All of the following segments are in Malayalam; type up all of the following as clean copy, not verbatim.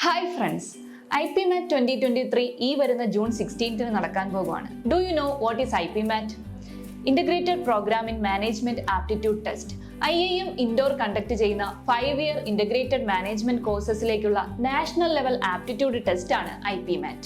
Hi friends, IPMAT 2023 ഈ വരുന്ന ജൂൺ 16 നടക്കാൻ പോകുവാണ്. Do you know what is IPMAT? Integrated Program in Management Aptitude Test. IIM Indore conduct ചെയ്യുന്ന 5-year Integrated Management കോഴ്സസിലേക്കുള്ള നാഷണൽ ലെവൽ ആപ്റ്റിറ്റ്യൂഡ് ടെസ്റ്റ് ആണ് IPMAT.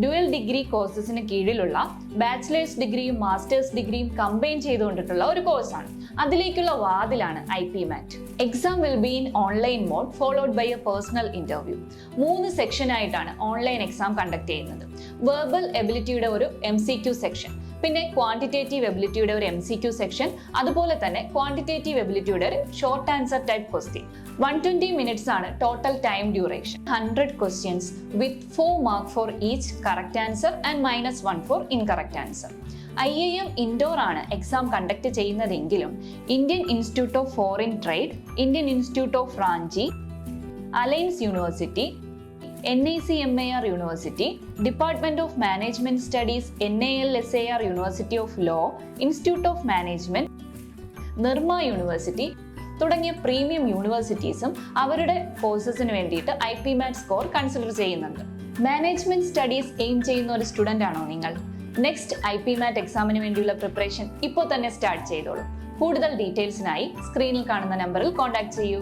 ഡ്യുവൽ ഡിഗ്രി കോഴ്സസിന് കീഴിലുള്ള ബാച്ചിലേഴ്സ് ഡിഗ്രിയും മാസ്റ്റേഴ്സ് ഡിഗ്രിയും കമ്പൈൻ ചെയ്തുകൊണ്ടിട്ടുള്ള ഒരു കോഴ്സാണ്. അതിലേക്കുള്ള വാതിലാണ് IPMAT. Exam will be in online mode followed by a personal interview. 3 സെക്ഷനായിട്ടാണ് ഓൺലൈൻ എക്സാം കണ്ടക്ട് ചെയ്യുന്നത്. വെർബൽ എബിലിറ്റിയുടെ ഒരു MCQ സെക്ഷൻ, പിന്നെ ക്വാണ്ടിറ്റേറ്റീവ് എബിലിറ്റിയുടെ ഒരു MCQ സെക്ഷൻ, അതുപോലെ തന്നെ ക്വാണ്ടിറ്റേറ്റീവ് എബിലിറ്റിയുടെ ഒരു short answer type question. 120 minutes ആണ് total time duration. 100 questions with 4 marks for each correct answer and -1 for incorrect answer. IIM Indore ആണ് എക്സാം കണ്ടക്ട് ചെയ്യുന്നതെങ്കിലും Indian institute of foreign trade, Indian institute of Ranchi, alliance university, NICMAR university, department of management studies NALSAR university of law, institute of management, Nirma university തുടങ്ങിയ പ്രീമിയം യൂണിവേഴ്സിറ്റീസും അവരുടെ കോഴ്സസിന് വേണ്ടിയിട്ട് IPMAT സ്കോർ കൺസിഡർ ചെയ്യുന്നുണ്ട്. മാനേജ്മെന്റ് സ്റ്റഡീസ് എയിം ചെയ്യുന്ന ഒരു സ്റ്റുഡൻ്റ് ആണോ നിങ്ങൾ? നെക്സ്റ്റ് IPMAT എക്സാമിന് വേണ്ടിയുള്ള പ്രിപ്പറേഷൻ ഇപ്പോൾ തന്നെ സ്റ്റാർട്ട് ചെയ്തോളൂ. കൂടുതൽ ഡീറ്റെയിൽസിനായി സ്ക്രീനിൽ കാണുന്ന നമ്പറിൽ കോൺടാക്ട് ചെയ്യൂ.